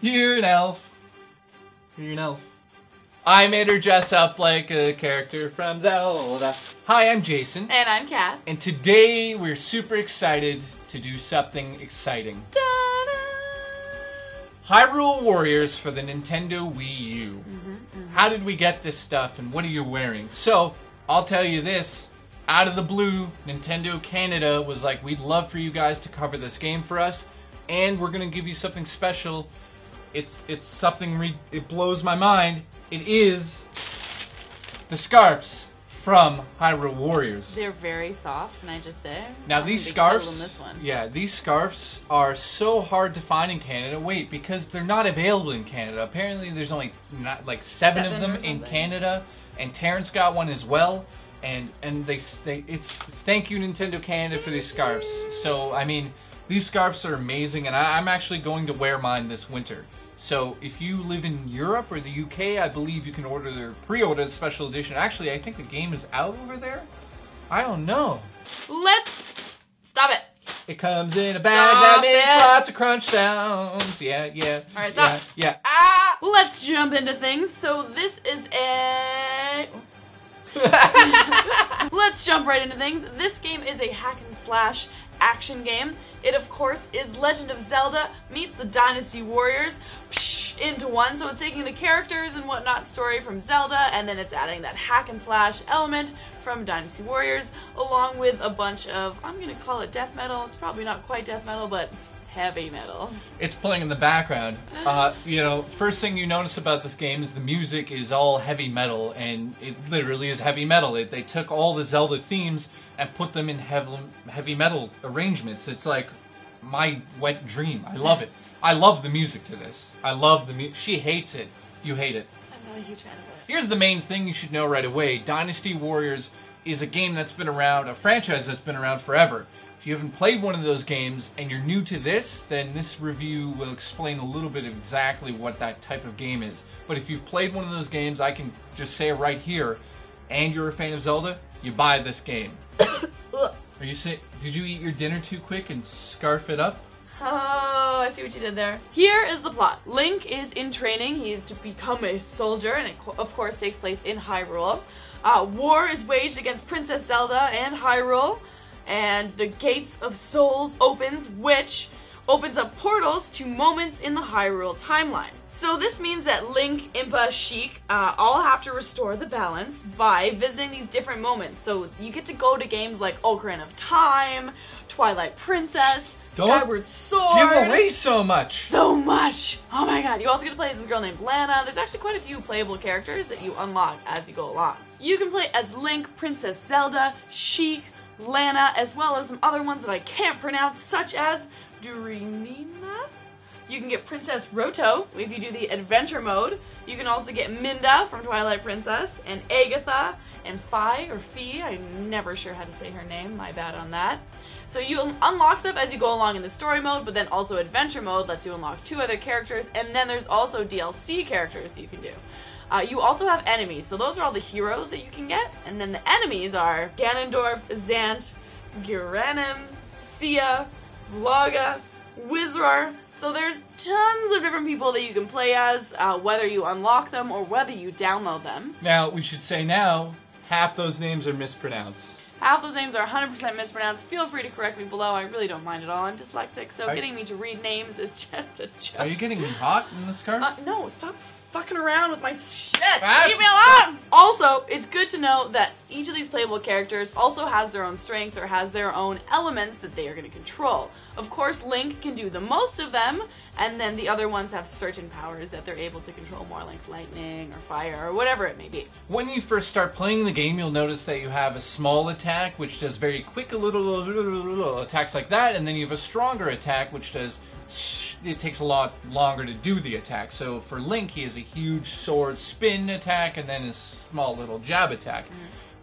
You're an elf. You're an elf. I made her dress up like a character from Zelda. Hi, I'm Jason. And I'm Kat. And today we're super excited to do something exciting. Ta-da! Hyrule Warriors for the Nintendo Wii U. How did we get this stuff and what are you wearing? So, I'll tell you this. Out of the blue, Nintendo Canada was like, we'd love for you guys to cover this game for us. And we're going to give you something special. It's something, it blows my mind. It is the scarves from Hyrule Warriors. They're very soft, can I just say? Now I'm these a big scarves, cuddle in this one. yeah, these scarves are so hard to find in Canada. Wait, because they're not available in Canada. Apparently, there's only like seven of them in Canada, and Terence got one as well. And it's thank you Nintendo Canada for these scarves. So I mean, these scarves are amazing, and I'm actually going to wear mine this winter. So if you live in Europe or the UK, I believe you can pre-order the special edition. Actually, I think the game is out over there. I don't know. Let's stop it. It comes in a bag that makes lots of crunch sounds. Yeah. All right, stop. Yeah. Ah! Let's jump into things. So this is a... Let's jump right into things. This game is a hack and slash action game. It, of course, is Legend of Zelda meets the Dynasty Warriors into one. So it's taking the characters and whatnot story from Zelda, and then it's adding that hack and slash element from Dynasty Warriors, along with a bunch of, I'm going to call it death metal. It's probably not quite death metal, but heavy metal. It's playing in the background. First thing you notice about this game is the music is all heavy metal, and it literally is heavy metal. They took all the Zelda themes and put them in heavy metal arrangements. It's like my wet dream. I love it. I love the music to this. I love the music. She hates it. You hate it. I'm not a huge fan of it. Here's the main thing you should know right away. Dynasty Warriors is a game that's been around, a franchise that's been around forever. If you haven't played one of those games and you're new to this, then this review will explain a little bit of exactly what that type of game is. But if you've played one of those games, I can just say it right here, and you're a fan of Zelda, you buy this game. Are you saying, did you eat your dinner too quick and scarf it up? Oh, I see what you did there. Here is the plot. Link is in training. He is to become a soldier, and it, of course, takes place in Hyrule. War is waged against Princess Zelda and Hyrule, and the Gates of Souls opens, which opens up portals to moments in the Hyrule timeline. So this means that Link, Impa, Sheik all have to restore the balance by visiting these different moments. So you get to go to games like Ocarina of Time, Twilight Princess, Skyward Sword. Give away so much! So much! Oh my god. You also get to play as this girl named Lana. There's actually quite a few playable characters that you unlock as you go along. You can play as Link, Princess Zelda, Sheik, Lana, as well as some other ones that I can't pronounce, such as Durinina. You can get Princess Roto if you do the adventure mode. You can also get Minda from Twilight Princess, and Agatha, and Fi, or Fee. I'm never sure how to say her name, my bad on that. So you unlock stuff as you go along in the story mode, but then also adventure mode lets you unlock 2 other characters, and then there's also DLC characters you can do. You also have enemies, so those are all the heroes that you can get, and then the enemies are Ganondorf, Zant, Giranim, Sia, Vlaga, Wizrar. So there's tons of different people that you can play as, whether you unlock them or whether you download them. Now, we should say now, half those names are mispronounced. Half those names are 100% mispronounced. Feel free to correct me below. I really don't mind at all. I'm dyslexic, so getting me to read names is just a joke. Are you getting hot in the scarf? No, stop fucking around with my shit. Leave me alone! Also, it's good to know that each of these playable characters also has their own strengths or has their own elements that they are going to control. Of course, Link can do the most of them, and then the other ones have certain powers that they're able to control more, like lightning or fire or whatever it may be. When you first start playing the game, you'll notice that you have a small attack, which does very quick little attacks like that, and then you have a stronger attack, which does... it takes a lot longer to do the attack. So for Link, he has a huge sword spin attack and then his small little jab attack.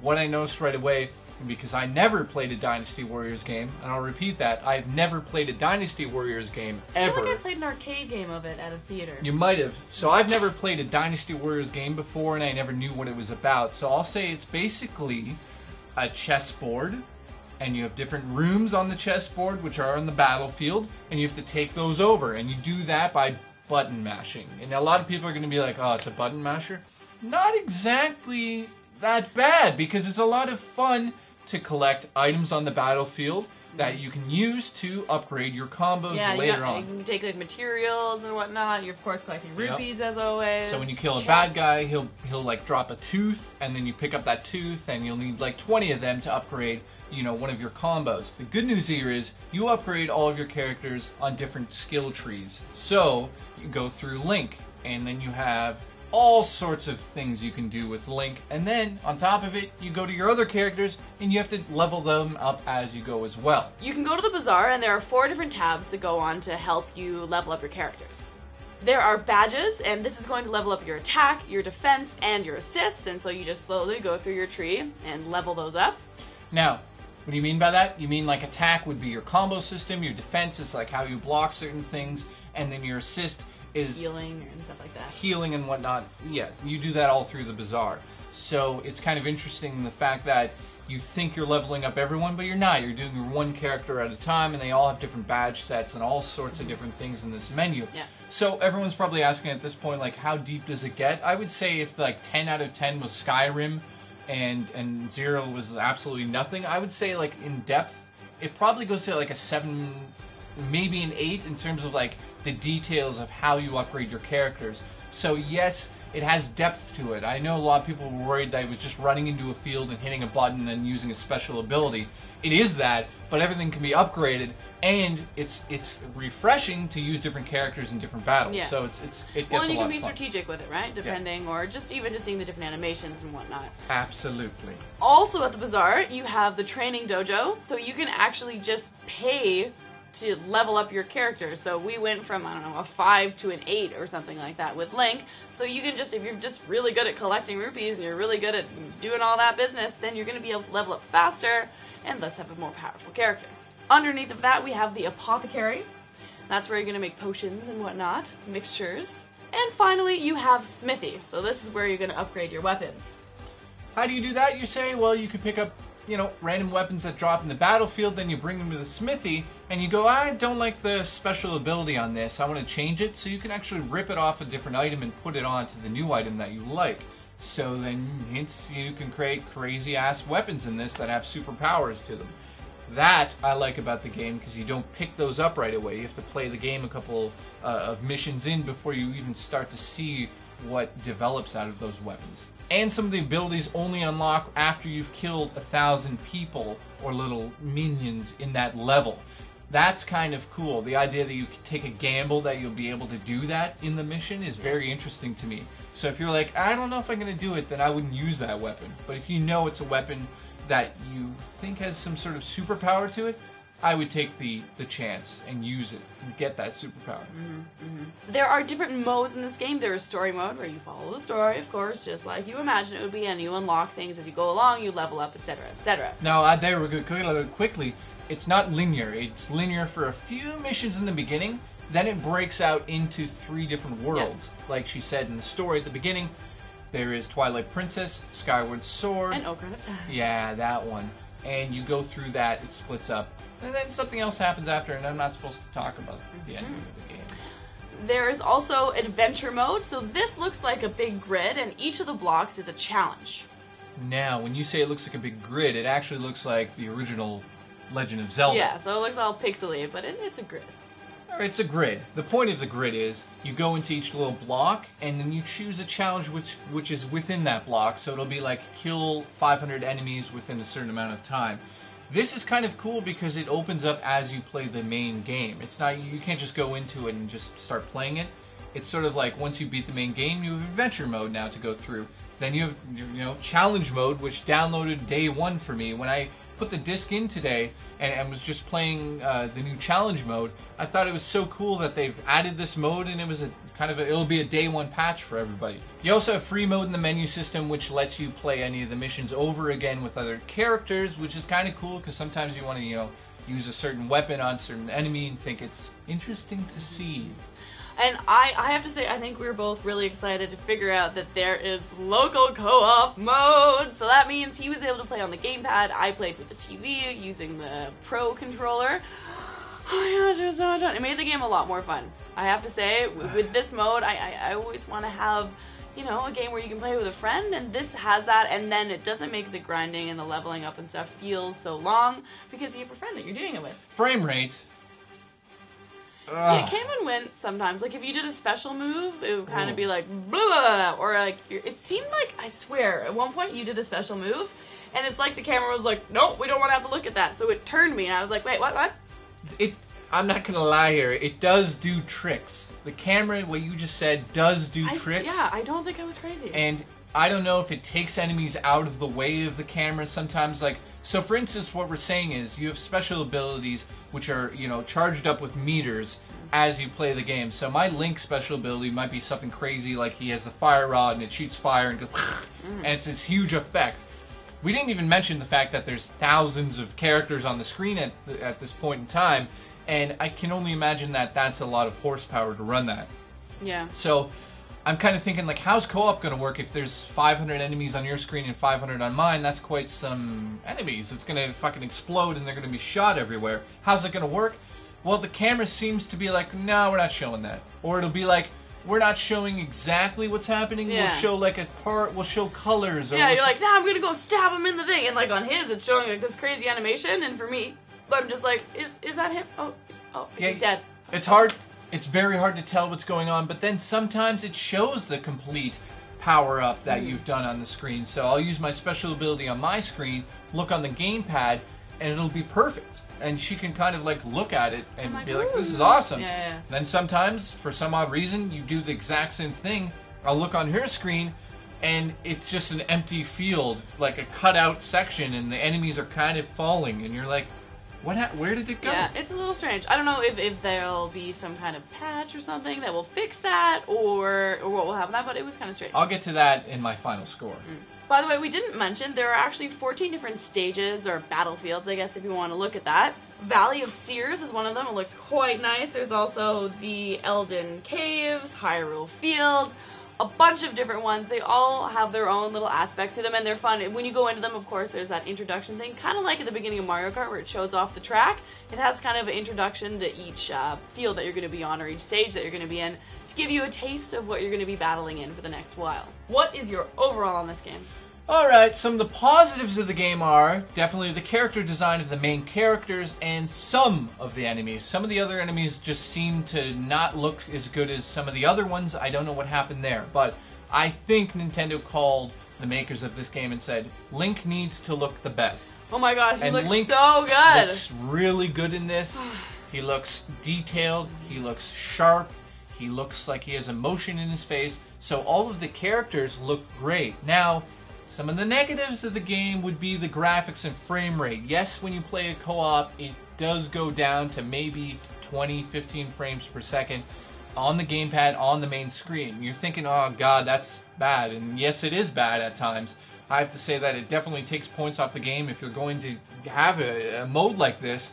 What I noticed right away, because I never played a Dynasty Warriors game, and I'll repeat that, I've never played a Dynasty Warriors game ever. I feel like I played an arcade game of it at a theater. You might have. So I've never played a Dynasty Warriors game before, and I never knew what it was about. So I'll say it's basically a chessboard, and you have different rooms on the chessboard which are on the battlefield, and you have to take those over, and you do that by button mashing. And a lot of people are going to be like, oh, it's a button masher. Not exactly that bad, because it's a lot of fun to collect items on the battlefield that you can use to upgrade your combos later on. You can take like materials and whatnot. You're of course collecting rupees as always. So when you kill a bad guy, he'll like drop a tooth, and then you pick up that tooth, and you'll need like 20 of them to upgrade, you know, one of your combos. The good news here is you upgrade all of your characters on different skill trees. So you go through Link, and then you have all sorts of things you can do with Link, and then on top of it you go to your other characters and you have to level them up as you go as well. You can go to the bazaar, and there are 4 different tabs that go on to help you level up your characters. There are badges, and this is going to level up your attack, your defense, and your assist, and so you just slowly go through your tree and level those up. Now, what do you mean by that? You mean like attack would be your combo system, your defense is like how you block certain things, and then your assist is healing and stuff like that. Healing and whatnot. Yeah, you do that all through the bazaar. So it's kind of interesting the fact that you think you're leveling up everyone, but you're not. You're doing one character at a time, and they all have different badge sets and all sorts of different things in this menu. Yeah. So everyone's probably asking at this point, like, how deep does it get? I would say if like 10 out of 10 was Skyrim and 0 was absolutely nothing, I would say like in depth, it probably goes to like a 7, maybe an 8 in terms of like the details of how you upgrade your characters. So yes, it has depth to it. I know a lot of people were worried that it was just running into a field and hitting a button and using a special ability. It is that, but everything can be upgraded, and it's refreshing to use different characters in different battles. Yeah. So it gets a lot of fun. Well, and you can be strategic with it, right? Depending, or just even just seeing the different animations and whatnot. Absolutely. Also at the bazaar, you have the training dojo, so you can actually just pay to level up your character. So we went from, I don't know, a 5 to an 8 or something like that with Link. So you can just, if you're just really good at collecting rupees and you're really good at doing all that business, then you're going to be able to level up faster and thus have a more powerful character. Underneath of that, we have the apothecary. That's where you're going to make potions and whatnot, mixtures. And finally, you have smithy. So this is where you're going to upgrade your weapons. How do you do that, you say? Well, you can pick up, you know, random weapons that drop in the battlefield, then you bring them to the smithy, and you go, I don't like the special ability on this, I want to change it, so you can actually rip it off a different item and put it onto the new item that you like. So then you can create crazy-ass weapons in this that have superpowers to them. That I like about the game, because you don't pick those up right away. You have to play the game a couple of missions in before you even start to see what develops out of those weapons. And some of the abilities only unlock after you've killed 1,000 people or little minions in that level. That's kind of cool. The idea that you can take a gamble that you'll be able to do that in the mission is very interesting to me. So if you're like, I don't know if I'm going to do it, then I wouldn't use that weapon. But if you know it's a weapon that you think has some sort of superpower to it, I would take the chance and use it and get that superpower. There are different modes in this game. There is story mode, where you follow the story, of course, just like you imagine it would be, and you unlock things as you go along, you level up, etc., etc. Now, there we go quickly. It's not linear. It's linear for a few missions in the beginning, then it breaks out into 3 different worlds. Yeah. Like she said in the story at the beginning, there is Twilight Princess, Skyward Sword, and Ocarina of Time. Yeah, that one. And you go through that, it splits up. And then something else happens after, and I'm not supposed to talk about the ending of the game. There is also adventure mode, so this looks like a big grid, and each of the blocks is a challenge. Now, when you say it looks like a big grid, it actually looks like the original Legend of Zelda. Yeah, so it looks all pixely, but it's a grid. It's a grid. The point of the grid is you go into each little block, and then you choose a challenge which is within that block, so it'll be like kill 500 enemies within a certain amount of time. This is kind of cool because it opens up as you play the main game. It's not, you can't just go into it and just start playing it. It's sort of like once you beat the main game, you have adventure mode now to go through. Then you have challenge mode, which downloaded day 1 for me. When I put the disc in today and was just playing the new challenge mode, I thought it was so cool that they've added this mode, and it was it'll be a day 1 patch for everybody. You also have free mode in the menu system, which lets you play any of the missions over again with other characters, which is kind of cool because sometimes you want to use a certain weapon on a certain enemy and think it's interesting to see. And I have to say, I think we were both really excited to figure out that there is local co-op mode. So that means he was able to play on the gamepad. I played with the TV using the Pro controller. Oh my gosh, it was so much fun. It made the game a lot more fun. I have to say, with this mode, I always want to have, you know, a game where you can play with a friend, and this has that, and then it doesn't make the grinding and the leveling up and stuff feel so long because you have a friend that you're doing it with. Frame rate. It came and went sometimes. Like, if you did a special move, it would kind of be like, blah, or like, it seemed like, I swear, at one point you did a special move, and it's like the camera was like, nope, we don't want to have to look at that. So it turned me, and I was like, wait, what? I'm not gonna lie here, it does do tricks. The camera, what you just said, does do tricks. Yeah, I don't think I was crazy. And I don't know if it takes enemies out of the way of the camera sometimes. Like, so for instance, what we're saying is you have special abilities which are, you know, charged up with meters as you play the game. So my Link special ability might be something crazy, like he has a fire rod and it shoots fire and goes, and it's this huge effect. We didn't even mention the fact that there's thousands of characters on the screen at this point in time, and I can only imagine that that's a lot of horsepower to run that. Yeah. So I'm kind of thinking, like, how's co-op going to work if there's 500 enemies on your screen and 500 on mine? That's quite some enemies. It's going to fucking explode and they're going to be shot everywhere. How's it going to work? Well, the camera seems to be like, no, we're not showing that. Or it'll be like, we're not showing exactly what's happening. Yeah. We'll show like a part, we'll show colors. Or yeah, you're like, nah, I'm going to go stab him in the thing. And like on his, it's showing like this crazy animation. And for me, I'm just like, is that him? Oh, yeah, he's dead. It's hard. It's very hard to tell what's going on, but then sometimes it shows the complete power-up that you've done on the screen. So I'll use my special ability on my screen, look on the gamepad, and it'll be perfect. And she can kind of like look at it and be like, this is awesome. Yeah. Then sometimes, for some odd reason, you do the exact same thing. I'll look on her screen, and it's just an empty field, like a cut-out section, and the enemies are kind of falling, and you're like, where did it go? Yeah, it's a little strange. I don't know if there'll be some kind of patch or something that will fix that, or what will happen with that, but it was kind of strange. I'll get to that in my final score. By the way, we didn't mention, there are actually 14 different stages, or battlefields, I guess, if you want to look at that. Valley of Seers is one of them. It looks quite nice. There's also the Elden Caves, Hyrule Field, a bunch of different ones. They all have their own little aspects to them, and they're fun. When you go into them, of course, there's that introduction thing, kind of like at the beginning of Mario Kart where it shows off the track. It has kind of an introduction to each field that you're going to be on, or each stage that you're going to be in, to give you a taste of what you're going to be battling in for the next while. What is your overall on this game? Alright, some of the positives of the game are definitely the character design of the main characters and some of the enemies. Some of the other enemies just seem to not look as good as some of the other ones. I don't know what happened there, but I think Nintendo called the makers of this game and said, Link needs to look the best. Oh my gosh, he looks Link so good! Looks really good in this. He looks detailed, he looks sharp, he looks like he has emotion in his face, so all of the characters look great. Now, some of the negatives of the game would be the graphics and frame rate. Yes, when you play a co-op, it does go down to maybe 20, 15 frames per second on the gamepad, on the main screen. You're thinking, oh god, that's bad. And yes, it is bad at times. I have to say that it definitely takes points off the game. If you're going to have a mode like this,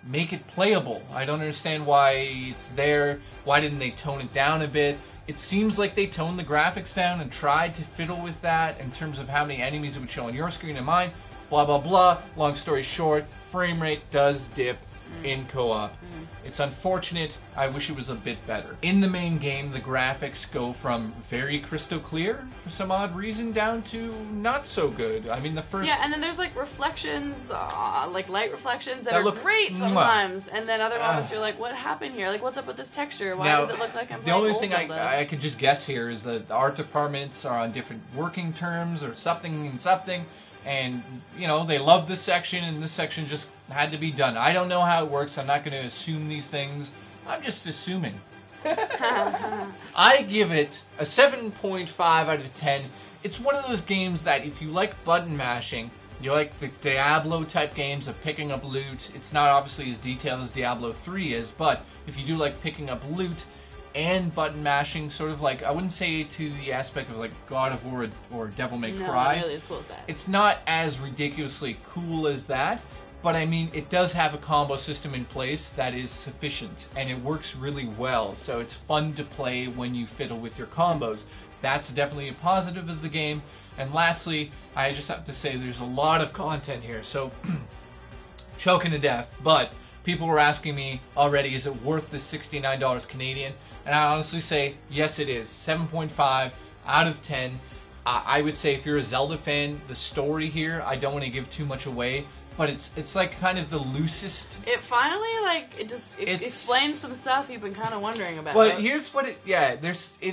make it playable. I don't understand why it's there. Why didn't they tone it down a bit? It seems like they toned the graphics down and tried to fiddle with that in terms of how many enemies it would show on your screen and mine. Blah, blah, blah. Long story short, frame rate does dip in co-op. It's unfortunate. I wish it was a bit better. In the main game, the graphics go from very crystal clear, for some odd reason, down to not so good. I mean, the first... Yeah, and then there's like reflections, like light reflections that are great sometimes. And then other moments you're like, what happened here? Like, what's up with this texture? Why does it look like I'm playing The only old thing I could just guess here is that the art departments are on different working terms or something and something. And, you know, they love this section and this section just had to be done. I don't know how it works. I'm not going to assume these things. I'm just assuming. I give it a 7.5 out of 10. It's one of those games that if you like button mashing, you like the Diablo type games of picking up loot. It's not obviously as detailed as Diablo 3 is, but if you do like picking up loot and button mashing, sort of like, I wouldn't say to the aspect of like God of War or Devil May Cry. Not really as cool as that. It's not as ridiculously cool as that, but I mean, it does have a combo system in place that is sufficient, and it works really well, so it's fun to play when you fiddle with your combos. That's definitely a positive of the game. And lastly, I just have to say there's a lot of content here, so choking to death, but People were asking me already, is it worth the $69 Canadian? And I honestly say, yes it is. 7.5 out of 10. I would say if you're a Zelda fan, the story here, I don't want to give too much away, but it's like kind of the loosest. It finally, like, it explains some stuff you've been kind of wondering about. Well, here's what it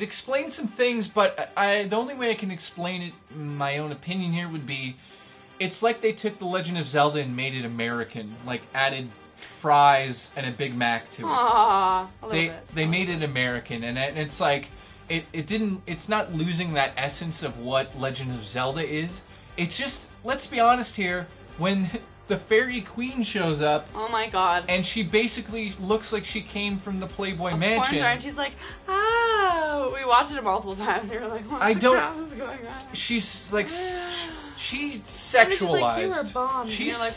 explains some things, but the only way I can explain it, in my own opinion here, would be, it's like they took The Legend of Zelda and made it American, like added fries and a Big Mac to it. Aww, a little bit. They made it American, and it's like, it's not losing that essence of what Legend of Zelda is. It's just, let's be honest here, when the Fairy Queen shows up. Oh my god. And she basically looks like she came from the Playboy Mansion. And she's like, oh. We watched it multiple times. And we were like, what the crap is going on? She's like, she sexualized. Like, here are bombs. And you're like,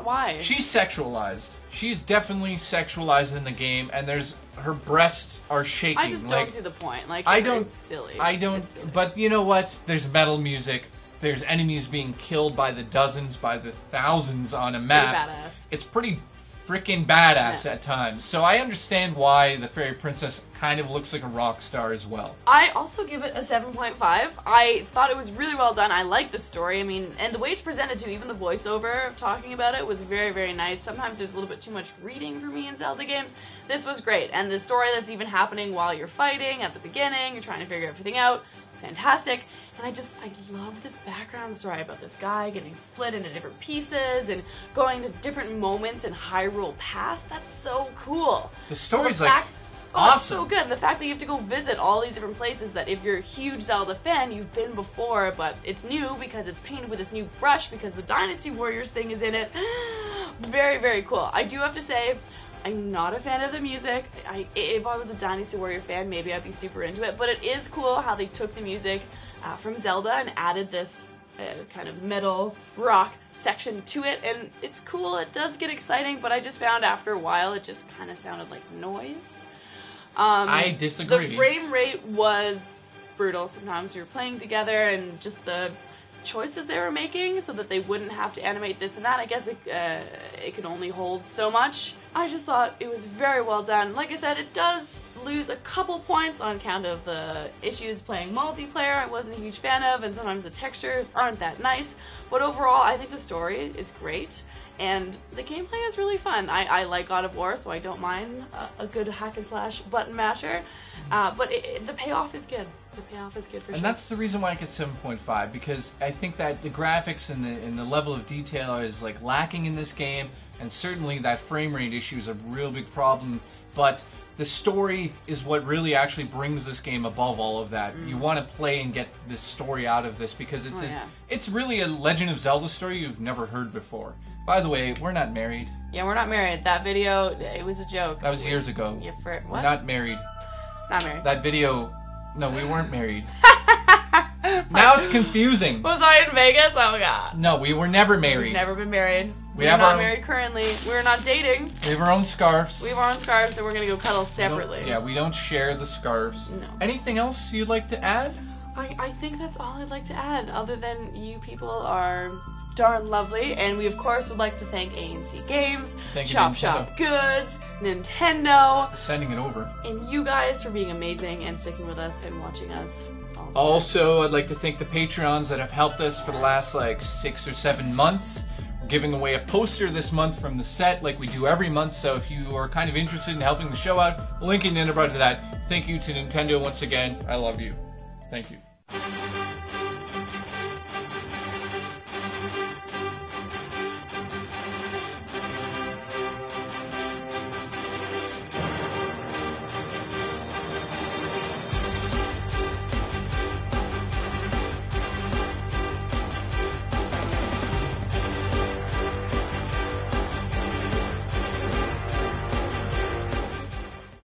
why? She's sexualized. She's definitely sexualized in the game, and her breasts are shaking. I just don't see the point. Like, it's silly. I don't, it's silly. But you know what? There's metal music. There's enemies being killed by the dozens, by the thousands on a map. Pretty badass. It's pretty freaking badass at times. So I understand why the Fairy Princess kind of looks like a rock star as well. I also give it a 7.5. I thought it was really well done. I like the story. I mean, and the way it's presented too, even the voiceover of talking about it was very, very nice. Sometimes there's a little bit too much reading for me in Zelda games. This was great. And the story that's even happening while you're fighting at the beginning, you're trying to figure everything out. Fantastic. And I love this background story about this guy getting split into different pieces and going to different moments in Hyrule past. That's so cool. The story's awesome. It's so good. And the fact that you have to go visit all these different places that if you're a huge Zelda fan, you've been before, but it's new because it's painted with this new brush because the Dynasty Warriors thing is in it. Very, very cool. I do have to say, I'm not a fan of the music. If I was a Dynasty Warrior fan, maybe I'd be super into it. But it is cool how they took the music from Zelda and added this kind of metal rock section to it. And it's cool. It does get exciting. But I just found after a while it just kind of sounded like noise. I disagree. The frame rate was brutal. Sometimes we were playing together and just the choices they were making so that they wouldn't have to animate this and that. I guess it could only hold so much. I just thought it was very well done. Like I said, it does lose a couple points on account of the issues playing multiplayer I wasn't a huge fan of, and sometimes the textures aren't that nice. But overall, I think the story is great, and the gameplay is really fun. I like God of War, so I don't mind a good hack and slash button masher. But the payoff is good. The payoff is good for sure. And that's the reason why I get 7.5, because I think that the graphics and the level of detail is like lacking in this game, and certainly that frame rate issue is a real big problem. But the story is what really actually brings this game above all of that. You want to play and get this story out of this because it's really a Legend of Zelda story you've never heard before. By the way, we're not married. Yeah, we're not married. That video, it was a joke. That was years ago. Yeah, what? We're not married. Not married. That video, no, we weren't married. Now it's confusing. Was I in Vegas? Oh god. No, we were never married. We've never been married. We're not married currently. We're not dating. We have our own scarves. We have our own scarves, and we're gonna go cuddle separately. Yeah, we don't share the scarves. No. Anything else you'd like to add? I think that's all I'd like to add, other than you people are darn lovely, and we of course would like to thank A&C Games, Chop Shop Goods, Nintendo, for sending it over, and you guys for being amazing and sticking with us and watching us. Also, I'd like to thank the Patreons that have helped us for the last like 6 or 7 months. We're giving away a poster this month from the set like we do every month, so if you are kind of interested in helping the show out, link in the underbar to that. Thank you to Nintendo once again. I love you. Thank you.